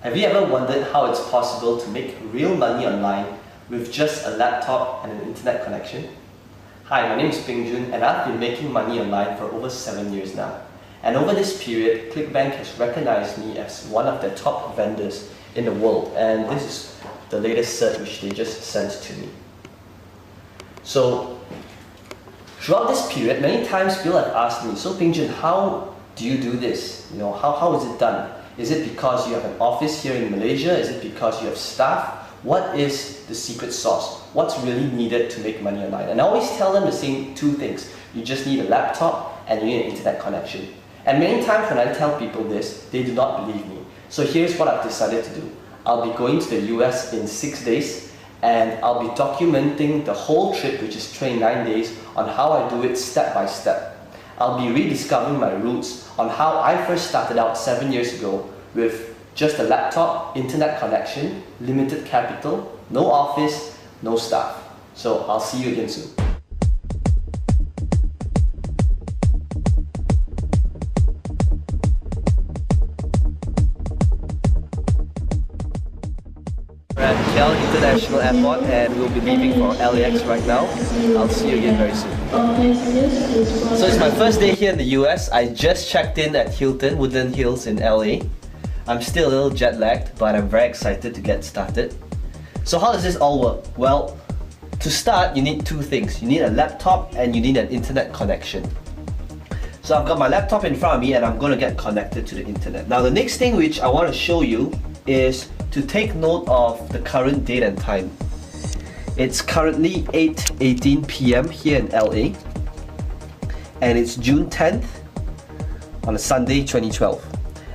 Have you ever wondered how it's possible to make real money online with just a laptop and an internet connection? Hi, my name is Ping Jun and I've been making money online for over 7 years now. And over this period, ClickBank has recognized me as one of their top vendors in the world, and this is the latest cert which they just sent to me. So, throughout this period, many times people have asked me, so Ping Jun, how do you do this? How is it done? Is it because you have an office here in Malaysia? Is it because you have staff? What is the secret sauce? What's really needed to make money online? And I always tell them the same two things. You just need a laptop and you need an internet connection. And many times when I tell people this, they do not believe me. So here's what I've decided to do. I'll be going to the US in 6 days and I'll be documenting the whole trip, which is 29 days, on how I do it step by step. I'll be rediscovering my roots on how I first started out 7 years ago with just a laptop, internet connection, limited capital, no office, no staff. So I'll see you again soon. We're at KL International Airport and we'll be leaving for LAX right now. I'll see you again very soon. So it's my first day here in the US. I just checked in at Hilton, Woodland Hills in LA. I'm still a little jet lagged, but I'm very excited to get started. So how does this all work? Well, to start, you need two things. You need a laptop and you need an internet connection. So I've got my laptop in front of me and I'm going to get connected to the internet. Now the next thing which I want to show you is to take note of the current date and time. It's currently 8:18 p.m. here in LA and it's June 10th on a Sunday 2012.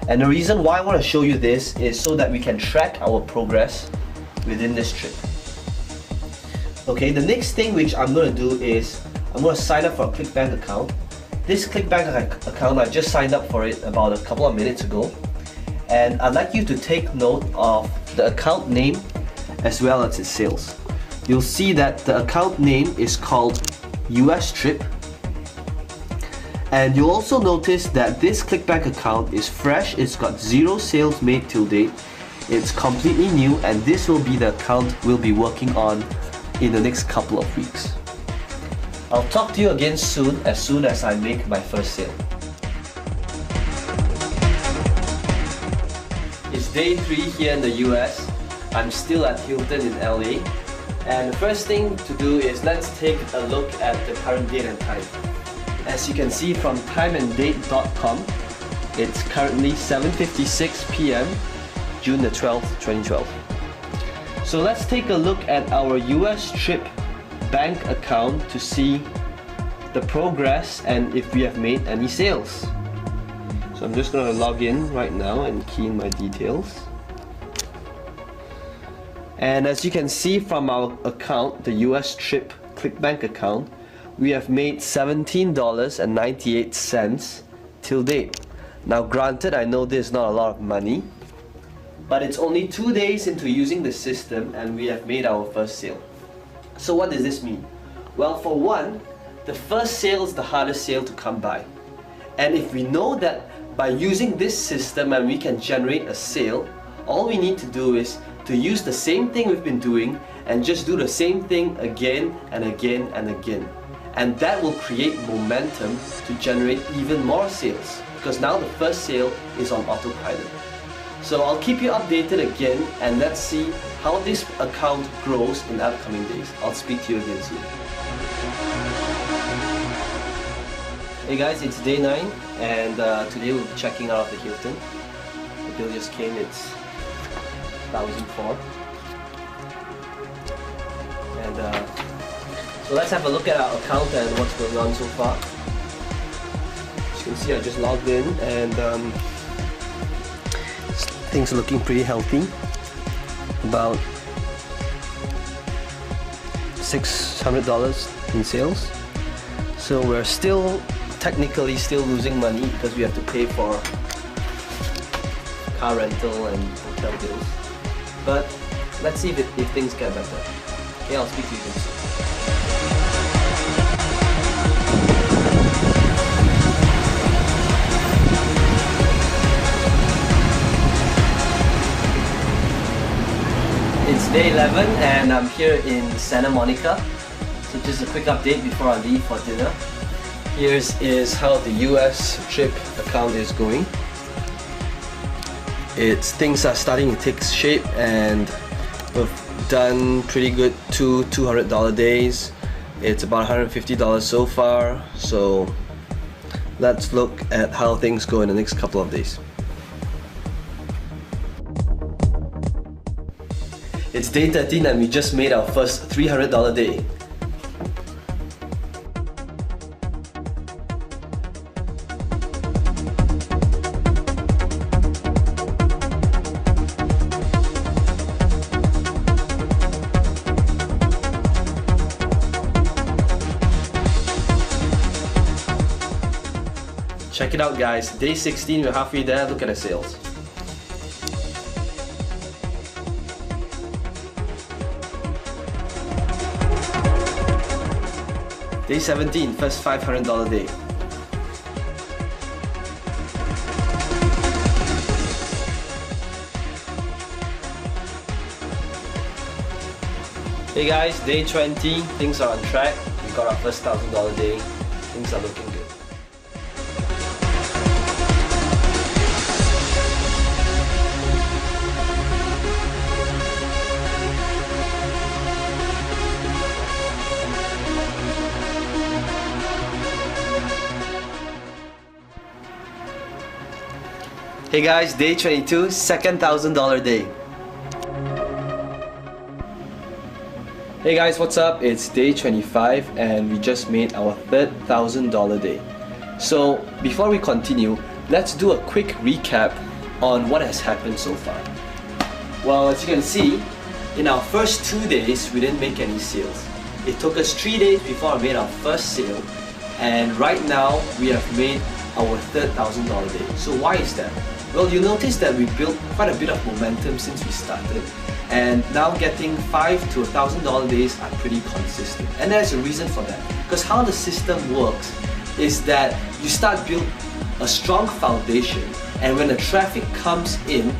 And the reason why I want to show you this is so that we can track our progress within this trip. Okay, the next thing which I'm going to do is I'm going to sign up for a ClickBank account. This ClickBank account, I just signed up for it about a couple of minutes ago. And I'd like you to take note of the account name as well as its sales. You'll see that the account name is called US Trip. And you'll also notice that this ClickBank account is fresh, it's got 0 sales made till date, it's completely new, and this will be the account we'll be working on in the next couple of weeks. I'll talk to you again soon as I make my first sale. It's day 3 here in the US. I'm still at Hilton in LA. And the first thing to do is let's take a look at the current date and time. As you can see from timeanddate.com, it's currently 7:56 p.m. June the 12th, 2012. So let's take a look at our US Trip bank account to see the progress and if we have made any sales. So I'm just going to log in right now and key in my details. And as you can see from our account, the US Trip ClickBank account, we have made $17.98 till date. Now granted, I know this is not a lot of money, but it's only 2 days into using the system and we have made our first sale. So what does this mean? Well, for one, the first sale is the hardest sale to come by. And if we know that by using this system and we can generate a sale, all we need to do is to use the same thing we've been doing and just do the same thing again and again and again. And that will create momentum to generate even more sales, because now the first sale is on autopilot. So I'll keep you updated again and let's see how this account grows in the upcoming days. I'll speak to you again soon. Hey guys, it's day 9 and today we'll be checking out of the Hilton. The bill just came, it's 1,004. And so let's have a look at our account and what's going on so far. As you can see, I just logged in and things are looking pretty healthy. About $600 in sales. So we're technically still losing money because we have to pay for car rental and hotel bills. But let's see if things get better. Okay, I'll speak to you soon. It's day 11 and I'm here in Santa Monica. So just a quick update before I leave for dinner. Here's how the US trip account is going. Things are starting to take shape and we've done pretty good two $200 days. It's about $150 so far. So let's look at how things go in the next couple of days. It's day 13 and we just made our first $300 day. Check it out guys, day 16, we're halfway there, look at the sales. Day 17, first $500 day. Hey guys, day 20, things are on track. We got our first $1,000 day. Things are looking good. Hey guys, day 22, second $1,000 day. Hey guys, what's up? It's day 25 and we just made our third $1,000 day. So before we continue, let's do a quick recap on what has happened so far. Well, as you can see, in our first 2 days, we didn't make any sales. It took us 3 days before I made our first sale, and right now we have made our third $1,000 day. So why is that? Well, you'll notice that we built quite a bit of momentum since we started, and now getting $5 to $1,000 days are pretty consistent. And there's a reason for that. Because how the system works is that you start build a strong foundation, and when the traffic comes in,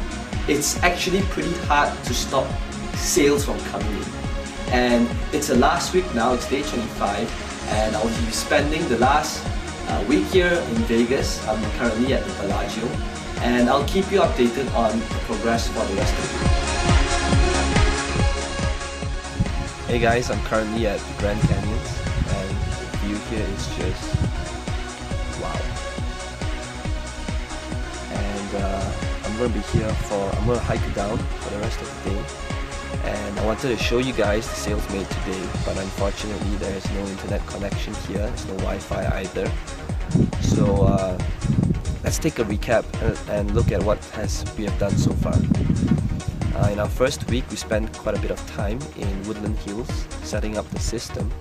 it's actually pretty hard to stop sales from coming in. And it's the last week now, it's day 25, and I'll be spending the last week here in Vegas. I'm currently at the Bellagio, and I'll keep you updated on the progress for the rest of the week. Hey guys, I'm currently at the Grand Canyons, and the view here is just wow. And I'm going to be here I'm going to hike down for the rest of the day. And I wanted to show you guys the sales made today, but unfortunately there is no internet connection here, there's no Wi-Fi either. So let's take a recap and look at what we have done so far. In our first week, we spent quite a bit of time in Woodland Hills setting up the system.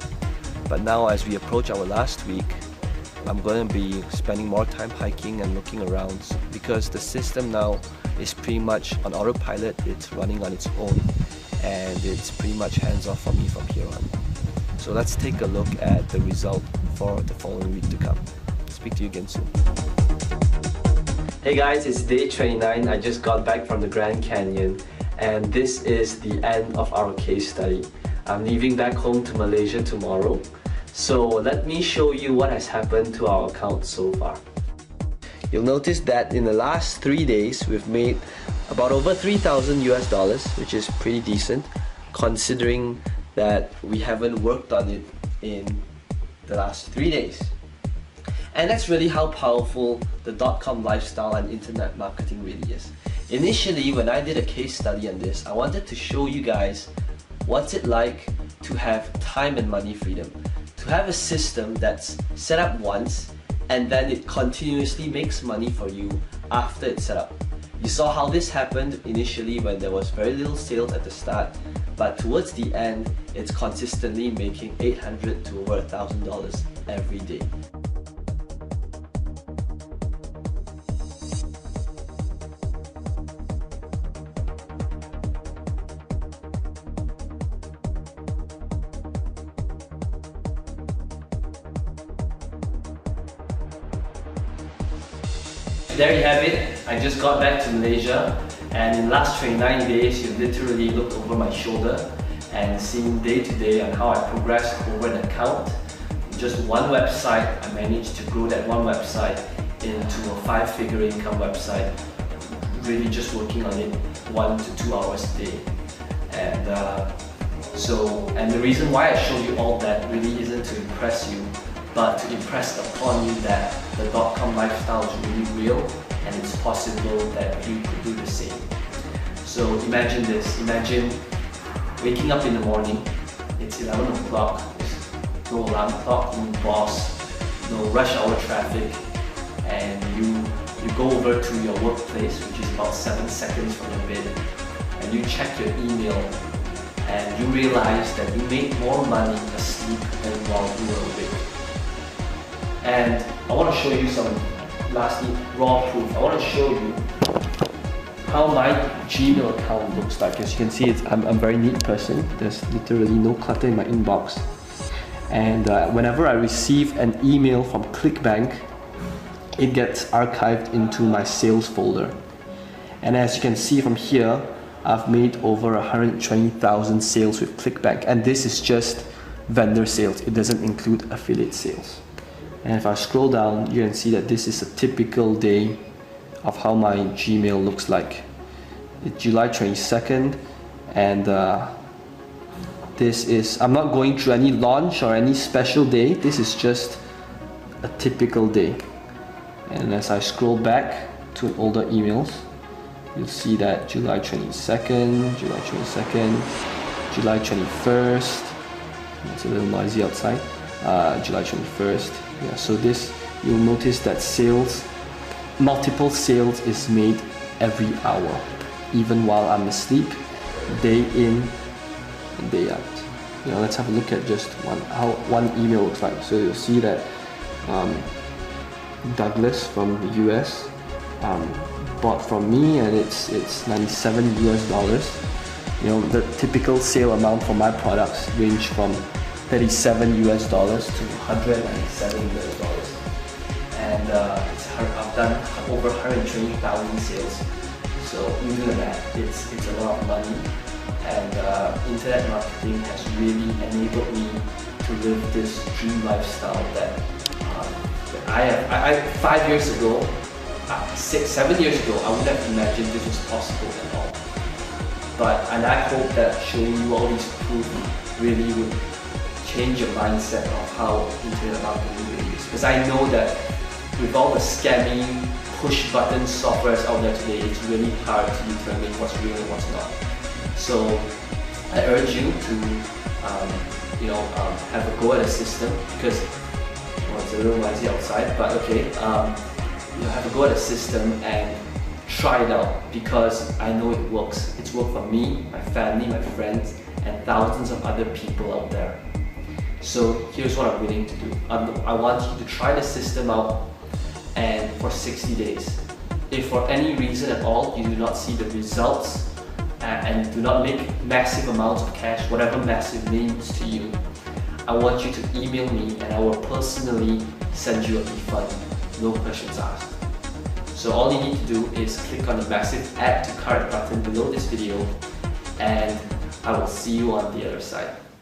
But now as we approach our last week, I'm going to be spending more time hiking and looking around, because the system now is pretty much on autopilot. It's running on its own, and it's pretty much hands-off for me from here on. So let's take a look at the result for the following week to come. Speak to you again soon. Hey guys, it's day 29. I just got back from the Grand Canyon, and this is the end of our case study. I'm leaving back home to Malaysia tomorrow. So let me show you what has happened to our account so far. You'll notice that in the last 3 days, we've made about over $3,000 US, which is pretty decent, considering that we haven't worked on it in the last 3 days. And that's really how powerful the .com lifestyle and internet marketing really is. Initially, when I did a case study on this, I wanted to show you guys what's it like to have time and money freedom. To have a system that's set up once and then it continuously makes money for you after it's set up. You saw how this happened initially when there was very little sales at the start, but towards the end, it's consistently making $800 to over $1,000 every day. There you have it. I just got back to Malaysia And in the last 29 days, you literally looked over my shoulder and seen day to day on how I progressed over an account. Just one website, I managed to grow that one website into a 5-figure income website, really just working on it 1 to 2 hours a day. And the reason why I show you all that really isn't to impress you, but to impress upon you that the .com lifestyle is really real and it's possible that you could do the same. So imagine this, imagine waking up in the morning, it's 11 o'clock, there's no alarm clock, no boss, no rush hour traffic, and you go over to your workplace, which is about 7 seconds from your bed, and you check your email, and you realize that you make more money asleep than while you were awake. And I want to show you some, lastly, raw proof. I want to show you how my Gmail account looks like. As you can see, I'm a very neat person. There's literally no clutter in my inbox. And whenever I receive an email from ClickBank, it gets archived into my sales folder. And as you can see from here, I've made over 120,000 sales with ClickBank, and this is just vendor sales. It doesn't include affiliate sales. And if I scroll down, you can see that this is a typical day of how my Gmail looks like. It's July 22nd, and this is, I'm not going through any launch or any special day. This is just a typical day. And as I scroll back to older emails, you'll see that July 22nd, July 22nd, July 21st, it's a little noisy outside, July 21st, yeah, so this, you'll notice that sales, multiple sales is made every hour, even while I'm asleep, day in and day out. You know, let's have a look at just how one email looks like. So you'll see that Douglas from the US bought from me, and it's 97 US dollars. You know, the typical sale amount for my products range from 37 US dollars to 197 US dollars. And I've done over 120,000 sales. So you do that, it's a lot of money. And internet marketing has really enabled me to live this dream lifestyle that I have. 5 years ago, 7 years ago, I wouldn't have imagined this was possible at all. And I hope that showing you all these proof really would change your mindset of how internet marketing really is. Because I know that with all the scamming, push button softwares out there today, it's really hard to determine what's real and what's not. So I urge you to have a go at a system, because it's a little noisy outside, but okay, have a go at a system and try it out, because I know it works. It's worked for me, my family, my friends, and thousands of other people out there. So here's what I'm willing to do. I want you to try the system out, and for 60 days. If for any reason at all you do not see the results and do not make massive amounts of cash, whatever massive means to you, I want you to email me and I will personally send you a refund, no questions asked. So all you need to do is click on the massive add to cart button below this video, and I will see you on the other side.